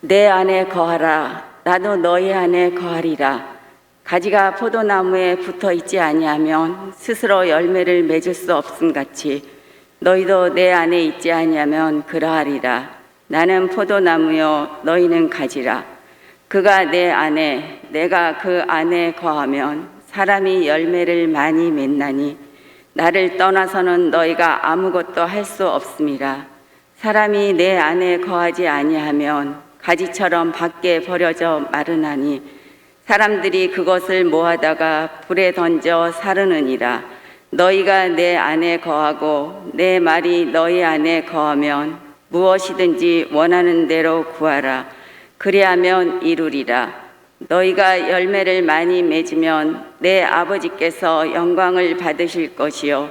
내 안에 거하라. 나도 너희 안에 거하리라. 가지가 포도나무에 붙어 있지 아니하면 스스로 열매를 맺을 수 없음같이 너희도 내 안에 있지 아니하면 그러하리라. 나는 포도나무요 너희는 가지라. 그가 내 안에 내가 그 안에 거하면 사람이 열매를 많이 맺나니 나를 떠나서는 너희가 아무것도 할 수 없음이라. 사람이 내 안에 거하지 아니하면 가지처럼 밖에 버려져 마르나니 사람들이 그것을 모아다가 불에 던져 사르느니라. 너희가 내 안에 거하고 내 말이 너희 안에 거하면 무엇이든지 원하는 대로 구하라. 그리하면 이루리라. 너희가 열매를 많이 맺으면 내 아버지께서 영광을 받으실 것이요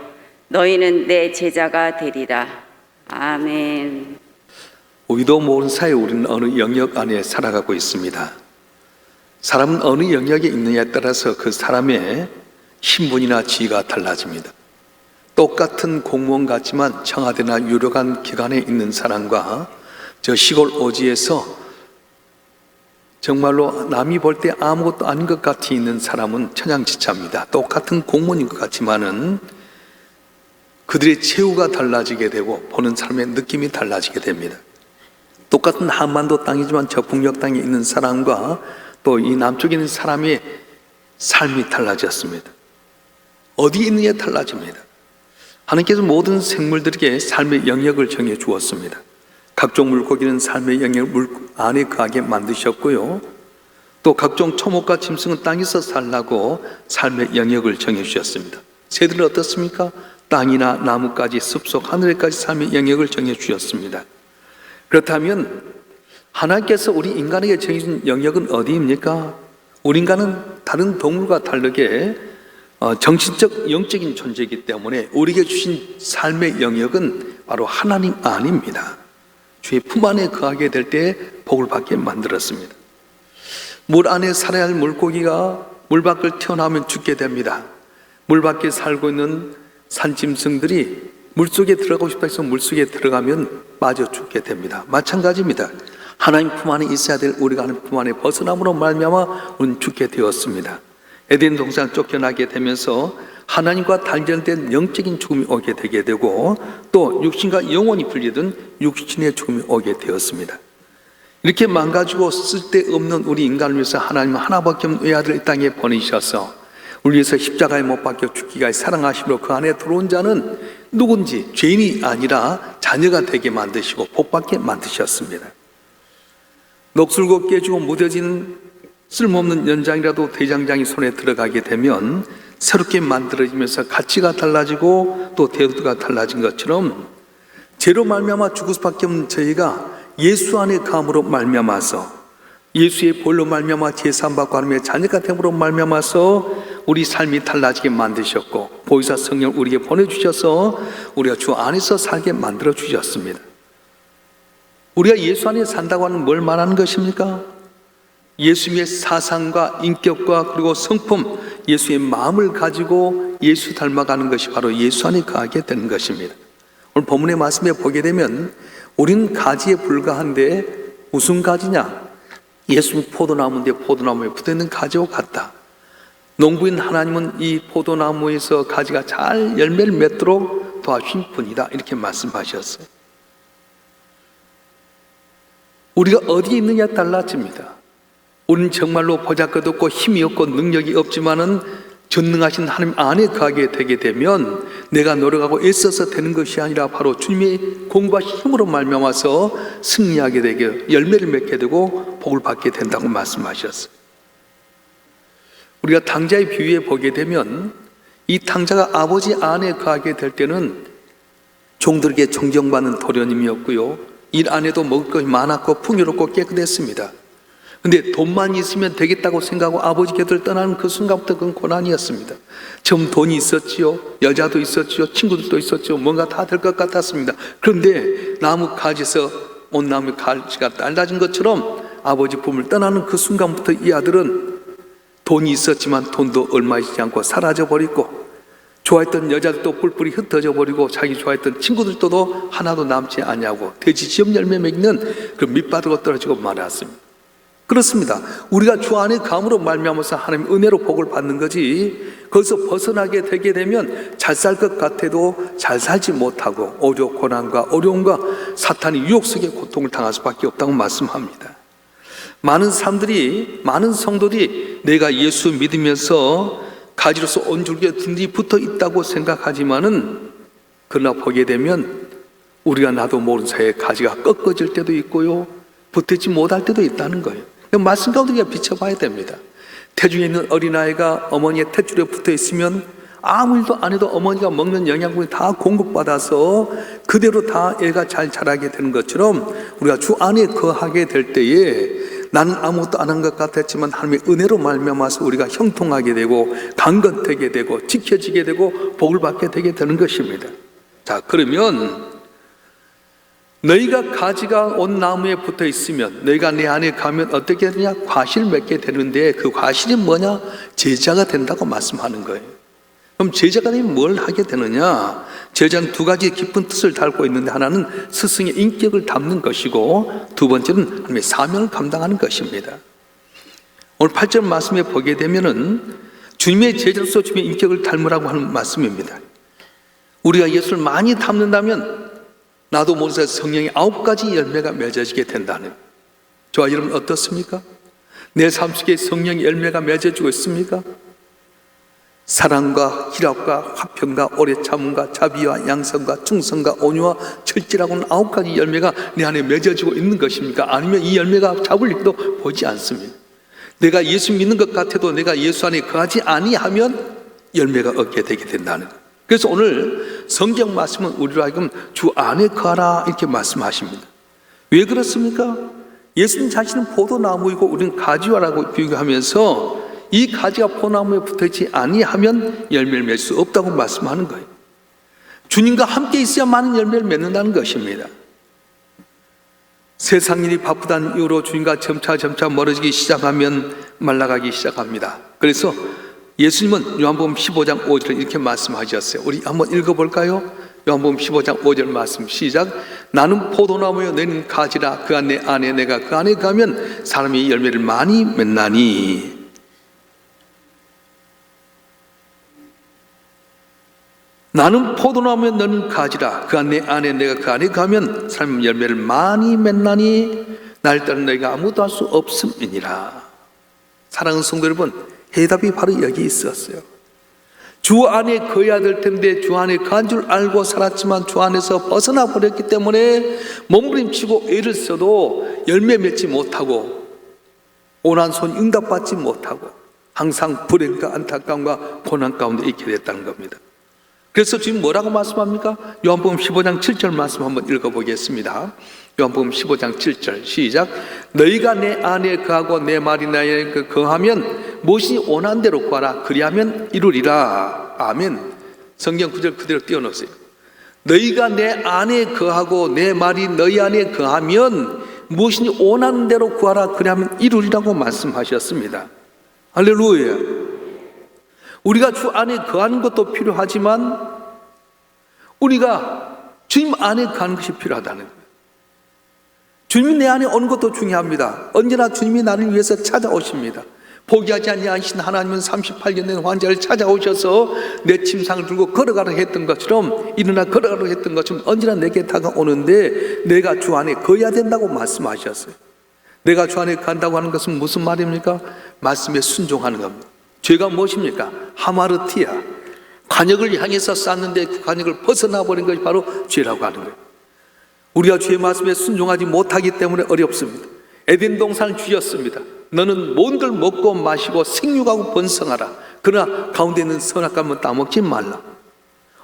너희는 내 제자가 되리라. 아멘. 우리도 모르는 사이에 우리는 어느 영역 안에 살아가고 있습니다. 사람은 어느 영역에 있느냐에 따라서 그 사람의 신분이나 지위가 달라집니다. 똑같은 공무원 같지만 청와대나 유력한 기관에 있는 사람과 저 시골 오지에서 정말로 남이 볼 때 아무것도 아닌 것 같이 있는 사람은 천양지차입니다. 똑같은 공무원인 것 같지만은 그들의 최후가 달라지게 되고 보는 사람의 느낌이 달라지게 됩니다. 똑같은 한반도 땅이지만 저 북녘 땅에 있는 사람과 또 이 남쪽에 있는 사람의 삶이 달라졌습니다. 어디에 있느냐에 달라집니다. 하나님께서 모든 생물들에게 삶의 영역을 정해 주었습니다. 각종 물고기는 삶의 영역을 물 안에 거하게 만드셨고요. 또 각종 초목과 짐승은 땅에서 살라고 삶의 영역을 정해 주셨습니다. 새들은 어떻습니까? 땅이나 나무까지 숲속 하늘에까지 삶의 영역을 정해 주셨습니다. 그렇다면 하나님께서 우리 인간에게 정해준 영역은 어디입니까? 우리 인간은 다른 동물과 다르게 정신적, 영적인 존재이기 때문에 우리에게 주신 삶의 영역은 바로 하나님 안입니다. 주의 품 안에 거하게 될 때 복을 받게 만들었습니다. 물 안에 살아야 할 물고기가 물 밖을 튀어나오면 죽게 됩니다. 물 밖에 살고 있는 산짐승들이 물속에 들어가고 싶다 해서 물속에 들어가면 빠져 죽게 됩니다. 마찬가지입니다. 하나님 품 안에 있어야 될 우리가 하나님 품 안에 벗어남으로 말미암아 우리는 죽게 되었습니다. 에덴 동산 쫓겨나게 되면서 하나님과 단절된 영적인 죽음이 오게 되게 되고 또 육신과 영혼이 분리된 육신의 죽음이 오게 되었습니다. 이렇게 망가지고 쓸데없는 우리 인간을 위해서 하나님은 하나밖에 없는 외아들을 이 땅에 보내셔서 우리 위해서 십자가에 못 박혀 죽기까지 사랑하심으로 그 안에 들어온 자는 누군지 죄인이 아니라 자녀가 되게 만드시고 복받게 만드셨습니다. 녹슬고 깨지고 무뎌진 쓸모없는 연장이라도 대장장이 손에 들어가게 되면 새롭게 만들어지면서 가치가 달라지고 또 태도가 달라진 것처럼 죄로 말미암아 죽을 수밖에 없는 저희가 예수 안에 감으로 말미암아서 예수의 보혈로 말미암아 제사함받고 하나님의 자녀가 됨으로 말미암아서 우리 삶이 달라지게 만드셨고 보혜사 성령 우리에게 보내주셔서 우리가 주 안에서 살게 만들어 주셨습니다. 우리가 예수 안에 산다고 하는 뭘 말하는 것입니까? 예수님의 사상과 인격과 그리고 성품, 예수의 마음을 가지고 예수 닮아가는 것이 바로 예수 안에 거하게 되는 것입니다. 오늘 본문의 말씀에 보게 되면 우리는 가지에 불과한데 무슨 가지냐? 예수님 포도나무인데 포도나무에 붙어있는 가지와 같다. 농부인 하나님은 이 포도나무에서 가지가 잘 열매를 맺도록 도와주신 분이다. 이렇게 말씀하셨어요. 우리가 어디에 있느냐에 달라집니다. 우리는 정말로 보잘것없고 힘이 없고 능력이 없지만은 전능하신 하나님 안에 거하게 되게 되면 내가 노력하고 애써서 되는 것이 아니라 바로 주님의 공부와 힘으로 말미암아서 승리하게 되게 열매를 맺게 되고 복을 받게 된다고 말씀하셨어요. 우리가 탕자의 비유에 보게 되면 이 탕자가 아버지 안에 거하게 될 때는 종들에게 존경받는 도련님이었고요, 일 안에도 먹을 것이 많았고 풍요롭고 깨끗했습니다. 근데 돈만 있으면 되겠다고 생각하고 아버지 곁을 떠나는 그 순간부터 그건 고난이었습니다. 처음 돈이 있었지요, 여자도 있었지요, 친구들도 있었지요, 뭔가 다 될 것 같았습니다. 그런데 나무 가지에서 온 나무 가지가 달라진 것처럼 아버지 품을 떠나는 그 순간부터 이 아들은 돈이 있었지만 돈도 얼마 있지 않고 사라져버리고 좋아했던 여자들도 뿔뿔이 흩어져 버리고 자기 좋아했던 친구들도 하나도 남지 않냐고 돼지 지엽 열매 맺는 그 밑바닥으로 떨어지고 말았습니다. 그렇습니다. 우리가 주 안에 감으로 말미암아서 하나님 은혜로 복을 받는 거지, 거기서 벗어나게 되게 되면 잘 살 것 같아도 잘 살지 못하고 오히려 고난과 어려움과 사탄의 유혹 속에 고통을 당할 수밖에 없다고 말씀합니다. 많은 사람들이, 많은 성도들이 내가 예수 믿으면서 가지로서 온줄기에 든든히 붙어 있다고 생각하지만은, 그러나 보게 되면 우리가 나도 모르는 사이에 가지가 꺾어질 때도 있고요, 붙어있지 못할 때도 있다는 거예요. 말씀 가운데 우리가 비춰봐야 됩니다. 태중에 있는 어린아이가 어머니의 탯줄에 붙어 있으면 아무 일도 안 해도 어머니가 먹는 영양분이 다 공급받아서 그대로 다 애가 잘 자라게 되는 것처럼, 우리가 주 안에 거하게 될 때에 나는 아무것도 안 한 것 같았지만 하나님의 은혜로 말미암아서 우리가 형통하게 되고 강건되게 되고 지켜지게 되고 복을 받게 되게 되는 것입니다. 자, 그러면 너희가 가지가 온 나무에 붙어 있으면 너희가 내 안에 가면 어떻게 되냐? 과실을 맺게 되는데, 그 과실이 뭐냐? 제자가 된다고 말씀하는 거예요. 그럼 제자가 되면 뭘 하게 되느냐? 제자는 두 가지 깊은 뜻을 담고 있는데, 하나는 스승의 인격을 담는 것이고, 두 번째는 하나님의 사명을 감당하는 것입니다. 오늘 8절 말씀에 보게 되면은 주님의 제자로서 주님의 인격을 닮으라고 하는 말씀입니다. 우리가 예수를 많이 닮는다면 나도 모르는 사이 성령의 9가지 열매가 맺어지게 된다는, 저와 여러분 어떻습니까? 내 삶 속에 성령의 열매가 맺어지고 있습니까? 사랑과 희락과 화평과 오래 참음과 자비와 양성과 충성과 온유와 철저라고는 9가지 열매가 내 안에 맺어지고 있는 것입니까? 아니면 이 열매가 잡을 일도 보지 않습니다. 내가 예수 믿는 것 같아도 내가 예수 안에 거하지 아니하면 열매가 얻게 되게 된다는 거예요. 그래서 오늘 성경 말씀은 우리로 하여금 주 안에 거하라 이렇게 말씀하십니다. 왜 그렇습니까? 예수님 자신은 포도나무이고 우리는 가지와라고 비교하면서 이 가지가 포도나무에 붙어있지 아니하면 열매를 맺을 수 없다고 말씀하는 거예요. 주님과 함께 있어야 많은 열매를 맺는다는 것입니다. 세상 일이 바쁘다는 이유로 주님과 점차 멀어지기 시작하면 말라가기 시작합니다. 그래서 예수님은 요한복음 15장 5절을 이렇게 말씀하셨어요. 우리 한번 읽어볼까요? 요한복음 15장 5절 말씀 시작. 나는 포도나무여 너희는 가지라. 그 안에 내가 그 안에 가면 사람이 열매를 많이 맺나니. 나는 포도나무여 너는 가지라. 그 안에 내가 그 안에 가면 사람이 열매를 많이 맺나니 날 따른 너희가 아무도 할 수 없음이니라. 사랑하는 성도 여러분, 해답이 바로 여기 있었어요. 주 안에 거해야 될 텐데 주 안에 거한 줄 알고 살았지만 주 안에서 벗어나 버렸기 때문에 몸부림치고 애를 써도 열매 맺지 못하고 온한 손 응답받지 못하고 항상 불행과 안타까움과 고난 가운데 있게 됐다는 겁니다. 그래서 지금 뭐라고 말씀합니까? 요한복음 15장 7절 말씀 한번 읽어보겠습니다. 요한복음 15장 7절 시작. 너희가 내 안에 거하고 내 말이 나에 거하면 무엇이 원한 대로 구하라. 그리하면 이루리라. 아멘. 성경 구절 그대로 띄워놓으세요. 너희가 내 안에 거하고 내 말이 너희 안에 거하면 무엇이 원하는 대로 구하라. 그리하면 이루리라고 말씀하셨습니다. 할렐루야. 우리가 주 안에 거하는 것도 필요하지만 우리가 주님 안에 거하는 것이 필요하다는 거예요. 주님이 내 안에 오는 것도 중요합니다. 언제나 주님이 나를 위해서 찾아오십니다. 포기하지 아니하신 하나님은 38년 된 환자를 찾아오셔서 내 침상을 들고 걸어가라 했던 것처럼, 일어나 걸어가라 했던 것처럼 언제나 내게 다가오는데 내가 주 안에 거해야 된다고 말씀하셨어요. 내가 주 안에 간다고 하는 것은 무슨 말입니까? 말씀에 순종하는 겁니다. 죄가 무엇입니까? 하마르티아, 관역을 향해서 쌌는데 그 관역을 벗어나 버린 것이 바로 죄라고 하는 거예요. 우리가 주의 말씀에 순종하지 못하기 때문에 어렵습니다. 에덴 동산을 주셨습니다. 너는 모든 걸 먹고 마시고 생육하고 번성하라. 그러나 가운데 있는 선악과는 따먹지 말라.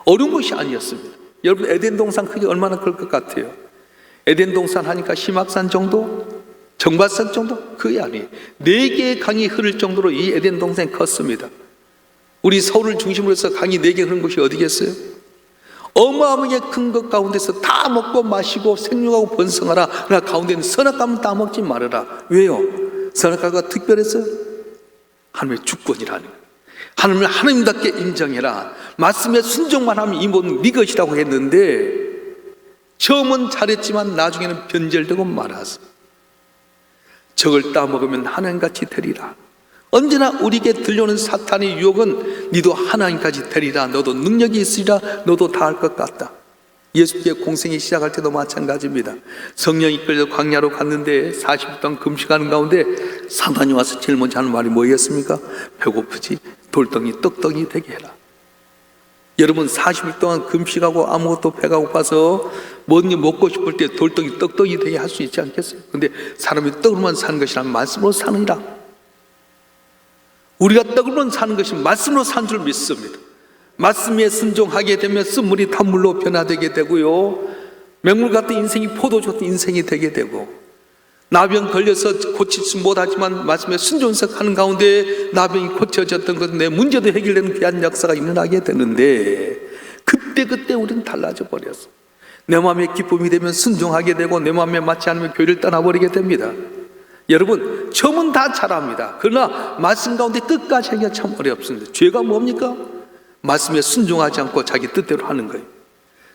어려운 것이 아니었습니다. 여러분, 에덴 동산 크기 얼마나 클 것 같아요? 에덴 동산 하니까 심악산 정도? 정발산 정도? 그게 아니에요. 4개의 강이 흐를 정도로 이 에덴 동산이 컸습니다. 우리 서울을 중심으로 해서 강이 4개 흐르는 곳이 어디겠어요? 어마어마하게 큰 것 가운데서 다 먹고 마시고 생육하고 번성하라. 그러나 가운데 있는 선악과는 따먹지 말아라. 왜요? 선악과가 특별했어요? 하나님의 주권이라는 거예요. 하나님을 하나님답게 인정해라. 말씀에 순종만 하면 이 모든 네 것이라고 했는데 처음은 잘했지만 나중에는 변절되고 말았어. 적을 따먹으면 하나님같이 되리라. 언제나 우리에게 들려오는 사탄의 유혹은 니도 하나님까지 되리라. 너도 능력이 있으리라. 너도 다 할 것 같다. 예수님의 공생이 시작할 때도 마찬가지입니다. 성령이 이끌려 광야로 갔는데 40일 동안 금식하는 가운데 사단이 와서 제일 먼저 하는 말이 뭐였습니까? 배고프지? 돌덩이 떡덩이 되게 해라. 여러분 40일 동안 금식하고 아무것도 배가 고파서 뭐든지 먹고 싶을 때 돌덩이 떡덩이 되게 할 수 있지 않겠어요? 근데 사람이 떡으로만 사는 것이 아니라 말씀으로 사느니라. 우리가 떡으로만 사는 것이 말씀으로 사는 줄 믿습니다. 말씀에 순종하게 되면 쓴물이 단물로 변화되게 되고요, 맹물 같은 인생이 포도주 같은 인생이 되게 되고, 나병 걸려서 고치지 못하지만 말씀에 순종하는 가운데 나병이 고쳐졌던 것은 내 문제도 해결되는 귀한 역사가 일어나게 되는데, 그때 우리는 달라져 버렸어. 내 마음에 기쁨이 되면 순종하게 되고 내 마음에 맞지 않으면 교회를 떠나버리게 됩니다. 여러분 처음은 다 잘합니다. 그러나 말씀 가운데 끝까지 하기가 참 어렵습니다. 죄가 뭡니까? 말씀에 순종하지 않고 자기 뜻대로 하는 거예요.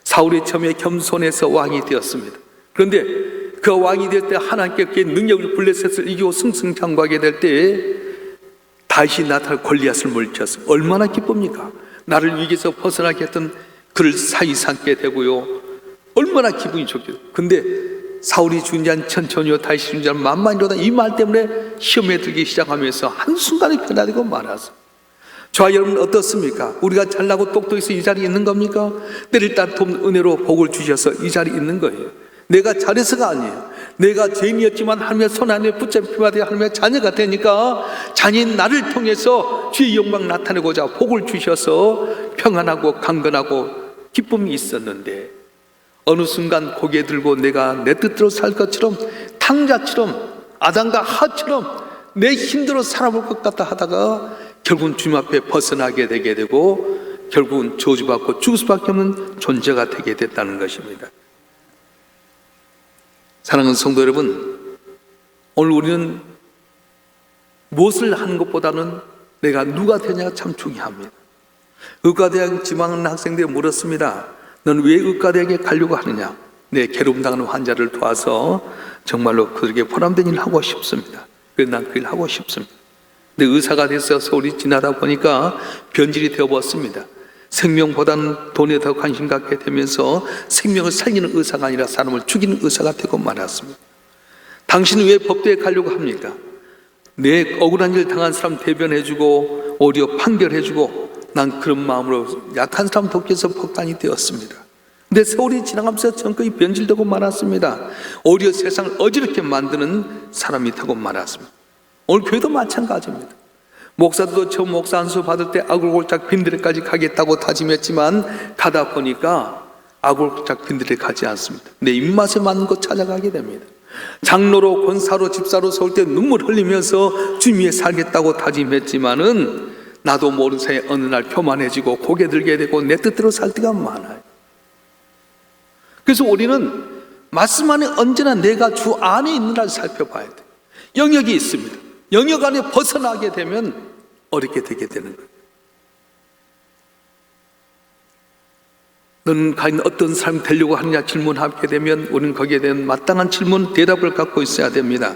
사울이 처음에 겸손해서 왕이 되었습니다. 그런데 그 왕이 될 때 하나님께 그의 능력을 블레셋을 이기고 승승장구하게 될 때 다시 나타날 골리앗을 물리쳤어요. 얼마나 기쁩니까? 나를 위기에서 벗어나게 했던 그를 사이 삼게 되고요, 얼마나 기분이 좋겠어요. 근데 사울이 준지한 천천히요 다시 준지한 만만이로다 이 말 때문에 시험에 들기 시작하면서 한순간에 변화되고 말았어요. 저와 여러분 어떻습니까? 우리가 잘나고 똑똑해서 이 자리에 있는 겁니까? 때를 따라 돕는 은혜로 복을 주셔서 이 자리에 있는 거예요. 내가 잘해서가 아니에요. 내가 죄인이었지만 하나님의 손 안에 붙잡히면 하나님의 자녀가 되니까 자녀인 나를 통해서 주의 영광 나타내고자 복을 주셔서 평안하고 강건하고 기쁨이 있었는데, 어느 순간 고개 들고 내가 내 뜻대로 살 것처럼 탕자처럼 아담과 하처럼 내 힘대로 살아볼 것 같다 하다가 결국은 주님 앞에 벗어나게 되게 되고 결국은 저주받고 죽을 수밖에 없는 존재가 되게 됐다는 것입니다. 사랑하는 성도 여러분, 오늘 우리는 무엇을 하는 것보다는 내가 누가 되냐가 참 중요합니다. 의과대학 지망하는 학생들이 물었습니다. 너는 왜 의과대학에 가려고 하느냐? 내 괴로움당하는 환자를 도와서 정말로 그들에게 보람된 일을 하고 싶습니다. 그래서 난 그 일을 하고 싶습니다. 근데 의사가 돼서 서울이 지나다 보니까 변질이 되어버렸습니다. 생명보다는 돈에 더 관심 갖게 되면서 생명을 살리는 의사가 아니라 사람을 죽이는 의사가 되고 말았습니다. 당신은 왜 법대에 가려고 합니까? 내 억울한 일 당한 사람 대변해주고 오히려 판결해주고 난 그런 마음으로 약한 사람 돕기 위해서 법관이 되었습니다. 근데 세월이 지나가면서 전거의 변질되고 말았습니다. 오히려 세상을 어지럽게 만드는 사람이 되고 말았습니다. 오늘 교회도 마찬가지입니다. 목사들도 처음 목사 안수 받을 때 아굴골짝 빈들에까지 가겠다고 다짐했지만 가다 보니까 아굴골짝 빈들에 가지 않습니다. 내 입맛에 맞는 곳 찾아가게 됩니다. 장로로 권사로 집사로 서울 때 눈물 흘리면서 주님 위에 살겠다고 다짐했지만은 나도 모르는 사이에 어느 날 교만해지고 고개 들게 되고 내 뜻대로 살 때가 많아요. 그래서 우리는 말씀 안에 언제나 내가 주 안에 있는가를 살펴봐야 돼요. 영역이 있습니다. 영역 안에 벗어나게 되면 어렵게 되게 되는 거예요. 너는 과연 어떤 사람이 되려고 하느냐 질문하게 되면 우리는 거기에 대한 마땅한 질문, 대답을 갖고 있어야 됩니다.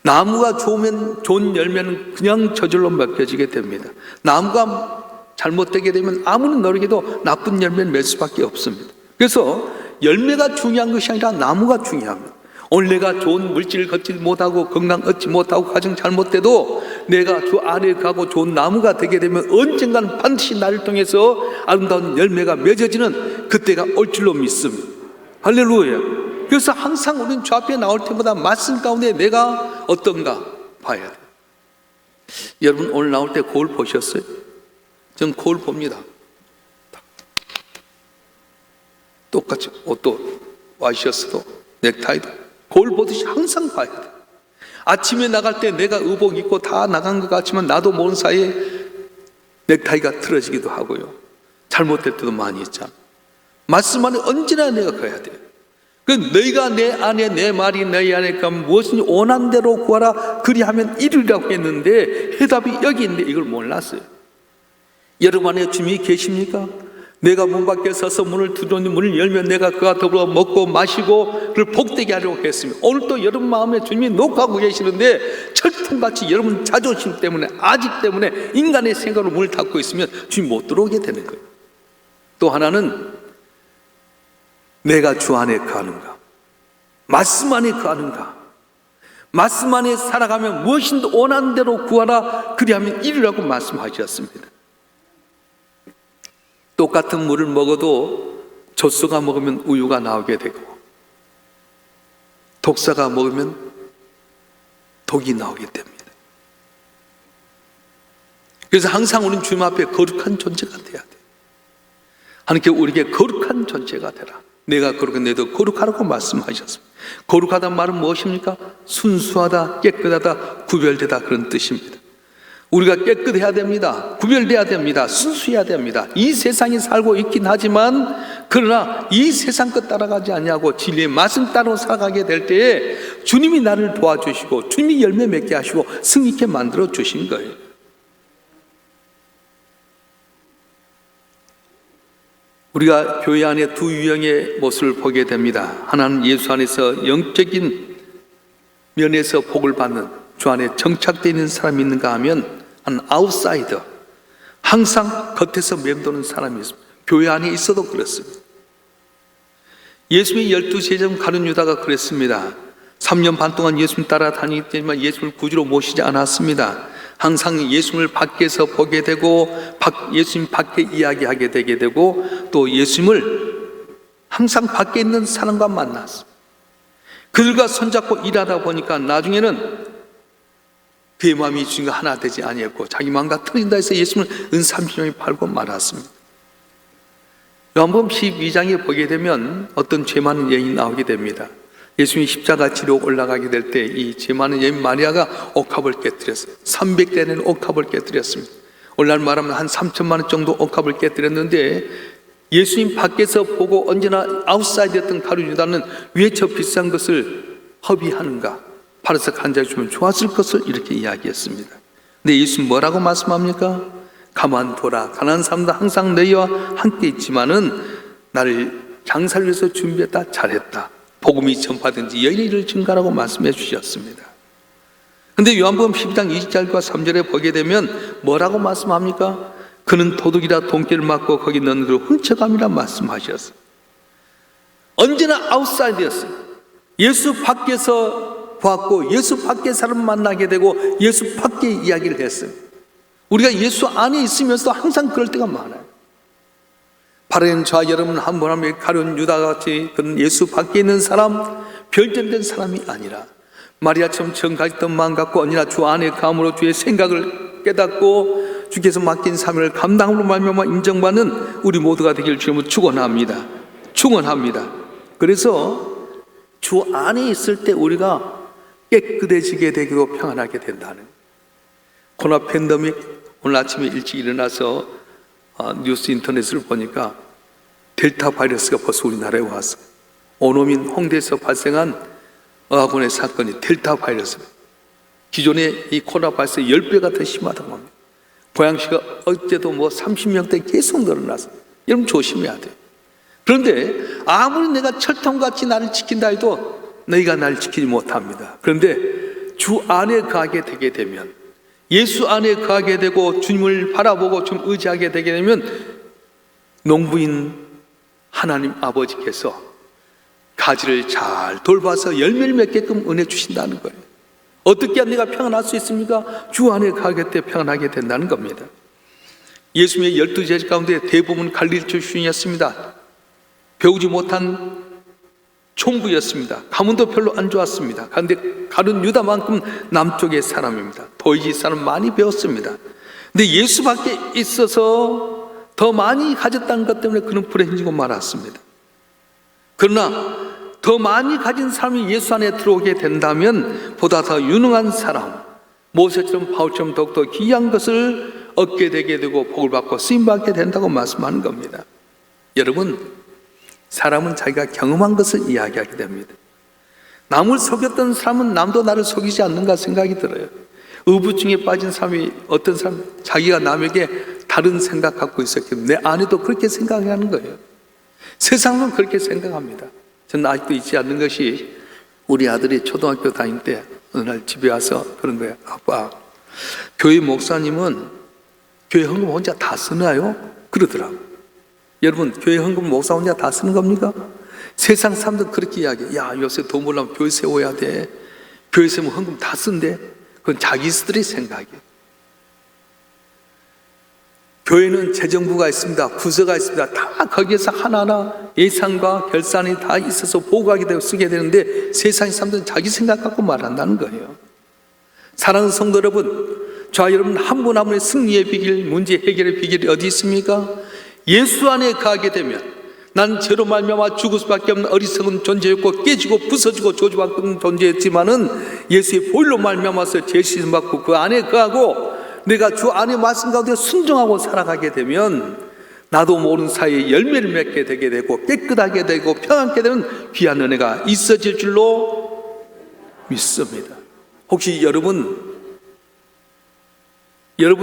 나무가 좋으면 좋은 열매는 그냥 저절로 맺혀지게 됩니다. 나무가 잘못되게 되면 아무리 노력해도 나쁜 열매를 맺을 수밖에 없습니다. 그래서 열매가 중요한 것이 아니라 나무가 중요합니다. 오늘 내가 좋은 물질을 걷지 못하고 건강 얻지 못하고 가정 잘못돼도 내가 주 안에 가고 좋은 나무가 되게 되면 언젠가는 반드시 나를 통해서 아름다운 열매가 맺어지는 그때가 올 줄로 믿습니다. 할렐루야. 그래서 항상 우리는 주 앞에 나올 때마다 말씀 가운데 내가 어떤가 봐야 돼요. 여러분 오늘 나올 때 거울 보셨어요? 전 거울 봅니다. 똑같이 옷도 와이셔츠도 넥타이도 거울 보듯이 항상 봐야 돼. 아침에 나갈 때 내가 의복 입고 다 나간 것 같지만 나도 모르는 사이에 넥타이가 틀어지기도 하고요. 잘못될 때도 많이 있잖아. 말씀 안에 언제나 내가 가야 돼요. 그 너희가 내 안에 내 말이 너희 안에 가면 무엇인지 원한 대로 구하라 그리하면 이루리라고 했는데 해답이 여기 있는데 이걸 몰랐어요. 여러분 안에 주님이 계십니까? 내가 문 밖에 서서 문을 두드리니 문을 열면 내가 그와 더불어 먹고 마시고 그를 복되게 하려고 했으며, 오늘 또 여러분 마음에 주님이 녹하고 계시는데 철통같이 여러분 자존심 때문에, 아직 때문에 인간의 생각으로 문을 닫고 있으면 주님 못 들어오게 되는 거예요. 또 하나는 내가 주 안에 거하는가, 말씀 안에 거하는가. 말씀 안에 살아가면 무엇인지 원하는 대로 구하라, 그리하면 이루라고 말씀하셨습니다. 똑같은 물을 먹어도 젖소가 먹으면 우유가 나오게 되고, 독사가 먹으면 독이 나오게 됩니다. 그래서 항상 우리는 주님 앞에 거룩한 존재가 돼야 돼요. 하나님께 우리에게 거룩한 존재가 되라, 내가 거룩한 너희도 거룩하라고 말씀하셨습니다. 거룩하다는 말은 무엇입니까? 순수하다, 깨끗하다, 구별되다, 그런 뜻입니다. 우리가 깨끗해야 됩니다. 구별돼야 됩니다. 순수해야 됩니다. 이 세상에 살고 있긴 하지만, 그러나 이 세상 것 따라가지 아니하고 진리의 말씀 따라 살아가게 될 때에 주님이 나를 도와주시고 주님이 열매 맺게 하시고 승리 있게 만들어 주신 거예요. 우리가 교회 안에 두 유형의 모습을 보게 됩니다. 하나는 예수 안에서 영적인 면에서 복을 받는, 주 안에 정착되어 있는 사람이 있는가 하면 한 아웃사이더, 항상 겉에서 맴도는 사람이 있습니다. 교회 안에 있어도 그렇습니다. 예수님의 12제자중 가룟 유다가 그랬습니다. 3년 반 동안 예수님 따라다니지만 예수님을 구주로 모시지 않았습니다. 항상 예수님을 밖에서 보게 되고 예수님 밖에 이야기하게 되게 되고, 또 예수님을 항상 밖에 있는 사람과 만났습니다. 그들과 손잡고 일하다 보니까 나중에는 그의 마음이 주님과 하나 되지 아니했고 자기 마음과 틀린다 해서 예수님을 은 30년이 팔고 말았습니다. 요한복음 12장에 보게 되면 어떤 죄 많은 여인이 나오게 됩니다. 예수님이 십자가 지러 올라가게 될 때 이 죄 많은 여인 마리아가 옥합을 깨뜨렸어요. 300대는 옥합을 깨뜨렸습니다. 오늘날 말하면 한 3천만 원 정도 옥합을 깨뜨렸는데, 예수님 밖에서 보고 언제나 아웃사이드였던 가룟 유다는 왜 저 비싼 것을 허비하는가, 팔아서 간장에 주면 좋았을 것을 이렇게 이야기했습니다. 근데 예수님 뭐라고 말씀합니까? 가만둬라, 가난한 사람도 항상 너희와 함께 있지만은 나를 장사를 위해서 준비했다, 잘했다, 복음이 전파된지 여인의 일을 증가라고 말씀해 주셨습니다. 근데 요한복음 12장 20절과 3절에 보게 되면 뭐라고 말씀합니까? 그는 도둑이라 돈기를 맞고 거기 넣는 그 훔쳐감이라 말씀하셨어요. 언제나 아웃사이드였어요. 예수 밖에서 보았고 예수 밖에 사람 만나게 되고 예수 밖에 이야기를 했어요. 우리가 예수 안에 있으면서도 항상 그럴 때가 많아요. 바라는 저와 여러분 한 번 하면 가룟 유다같이 그런 예수 밖에 있는 사람, 별점된 사람이 아니라 마리아처럼 정갈했던 마음 갖고 언제나 주 안에 감으로 주의 생각을 깨닫고 주께서 맡긴 사명을 감당으로 말미암아 인정받는 우리 모두가 되길 주님은 축원합니다. 축원합니다. 그래서 주 안에 있을 때 우리가 깨끗해지게 되고 평안하게 된다는, 코로나 팬데믹, 오늘 아침에 일찍 일어나서 뉴스 인터넷을 보니까 델타 바이러스가 벌써 우리나라에 왔어요. 오노민 홍대에서 발생한 어학원의 사건이 델타 바이러스, 기존의 이 코로나 바이러스의 10배가 더 심하다고 합니다. 고양시가 어제도 30명대 계속 늘어났어요. 여러분 조심해야 돼요. 그런데 아무리 내가 철통같이 나를 지킨다 해도 너희가 나를 지키지 못합니다. 그런데 주 안에 거하게 되게 되면, 예수 안에 거하게 되고 주님을 바라보고 좀 의지하게 되게 되면 농부인 하나님 아버지께서 가지를 잘 돌봐서 열매를 맺게끔 은혜 주신다는 거예요. 어떻게 하면 내가 평안할 수 있습니까? 주 안에 거하게 때 평안하게 된다는 겁니다. 예수님의 12제자 가운데 대부분 갈릴리 출신이었습니다. 배우지 못한 총부였습니다. 가문도 별로 안 좋았습니다. 그런데 가룟 유다만큼 남쪽의 사람입니다. 도이지 사람 많이 배웠습니다. 근데 예수 밖에 있어서 더 많이 가졌다는 것 때문에 그는 불행해지고 말았습니다. 그러나 더 많이 가진 사람이 예수 안에 들어오게 된다면 보다 더 유능한 사람, 모세처럼 바울처럼 더욱더 귀한 것을 얻게 되게 되고 복을 받고 쓰임받게 된다고 말씀하는 겁니다. 여러분, 사람은 자기가 경험한 것을 이야기하게 됩니다. 남을 속였던 사람은 남도 나를 속이지 않는가 생각이 들어요. 의부증에 빠진 사람이, 어떤 사람 자기가 남에게 다른 생각 갖고 있었기 때문에 내 아내도 그렇게 생각하는 거예요. 세상은 그렇게 생각합니다. 저는 아직도 잊지 않는 것이 우리 아들이 초등학교 다닐 때 어느 날 집에 와서 그런 거예요. 아빠, 교회 목사님은 교회 헌금 혼자 다 쓰나요? 그러더라고요. 여러분, 교회 헌금 목사 혼자 다 쓰는 겁니까? 세상 사람들 그렇게 이야기해요. 야, 요새 돈 벌려면 교회 세워야 돼. 교회 세우면 헌금 다 쓴대. 그건 자기들의 생각이에요. 교회는 재정부가 있습니다. 부서가 있습니다. 다 거기에서 하나하나 예산과 결산이 다 있어서 보고하게 되고 쓰게 되는데 세상 사람들은 자기 생각 갖고 말한다는 거예요. 사랑하는 성도 여러분, 저와 여러분 한 분 한 분의 승리의 비결, 문제 해결의 비결이 어디 있습니까? 예수 안에 가게 되면 난 죄로 말미암아 죽을 수밖에 없는 어리석은 존재였고 깨지고 부서지고 저주받는 존재였지만은 예수의 보혈로 말미암아서 죄 씻음 받고 그 안에 거하고 내가 주 안의 말씀 가운데 순종하고 살아가게 되면 나도 모르는 사이에 열매를 맺게 되게 되고 깨끗하게 되고 평안하게 되는 귀한 은혜가 있어질 줄로 믿습니다. 혹시 여러분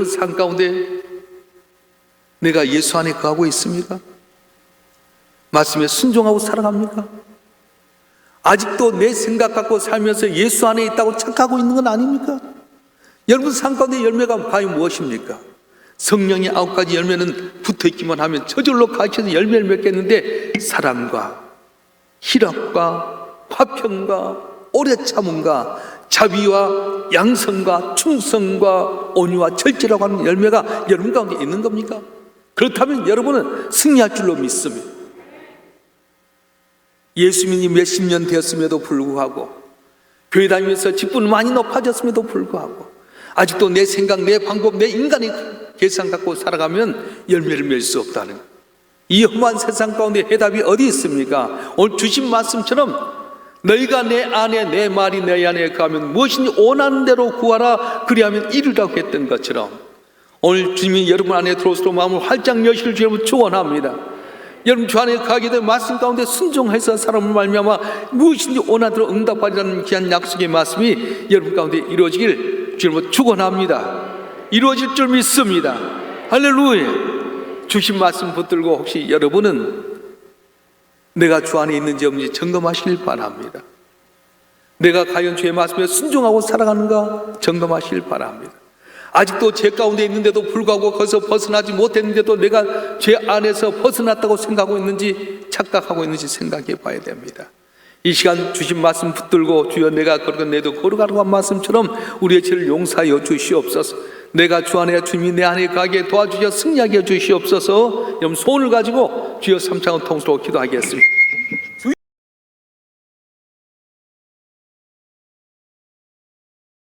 삶 가운데 내가 예수 안에 거하고 있습니까? 말씀에 순종하고 살아갑니까? 아직도 내 생각 갖고 살면서 예수 안에 있다고 착각하고 있는 건 아닙니까? 여러분 삶 가운데 열매가 과연 무엇입니까? 성령의 9가지 열매는 붙어있기만 하면 저절로 가르쳐서 열매를 맺겠는데 사랑과 희락과 화평과 오래 참음과 자비와 양성과 충성과 온유와 절제라고 하는 열매가 여러분 가운데 있는 겁니까? 그렇다면 여러분은 승리할 줄로 믿습니다. 예수 믿니 몇십 년 되었음에도 불구하고 교회 다니면서 직분 많이 높아졌음에도 불구하고 아직도 내 생각, 내 방법, 내 인간의 계산 갖고 살아가면 열매를 맺을 수 없다는 거예요. 이 험한 세상 가운데 해답이 어디 있습니까? 오늘 주신 말씀처럼 너희가 내 안에 내 말이 내 안에 가면 무엇인지 원하는 대로 구하라 그리하면 이루라고 했던 것처럼 오늘 주님이 여러분 안에 들어오시도록 마음을 활짝 여시를 주님을 축원합니다. 여러분 주 안에 가게 된 말씀 가운데 순종해서 사람을 말미암아 무엇인지 원하는 대로 응답하리라는 귀한 약속의 말씀이 여러분 가운데 이루어지길 주님을 축원합니다. 이루어질 줄 믿습니다. 할렐루야. 주신 말씀 붙들고 혹시 여러분은 내가 주 안에 있는지 없는지 점검하시길 바랍니다. 내가 과연 주의 말씀에 순종하고 살아가는가 점검하시길 바랍니다. 아직도 죄 가운데 있는데도 불구하고 거기서 벗어나지 못했는데도 내가 죄 안에서 벗어났다고 생각하고 있는지 착각하고 있는지 생각해 봐야 됩니다. 이 시간 주신 말씀 붙들고 주여 내가 걸어간 내도 걸어가라고 한 말씀처럼 우리의 죄를 용서하여 주시옵소서. 내가 주 안에 주님이 내 안에 가게 도와주셔 승리하게 해 주시옵소서. 여러분 손을 가지고 주여 삼창을 통수로 기도하겠습니다.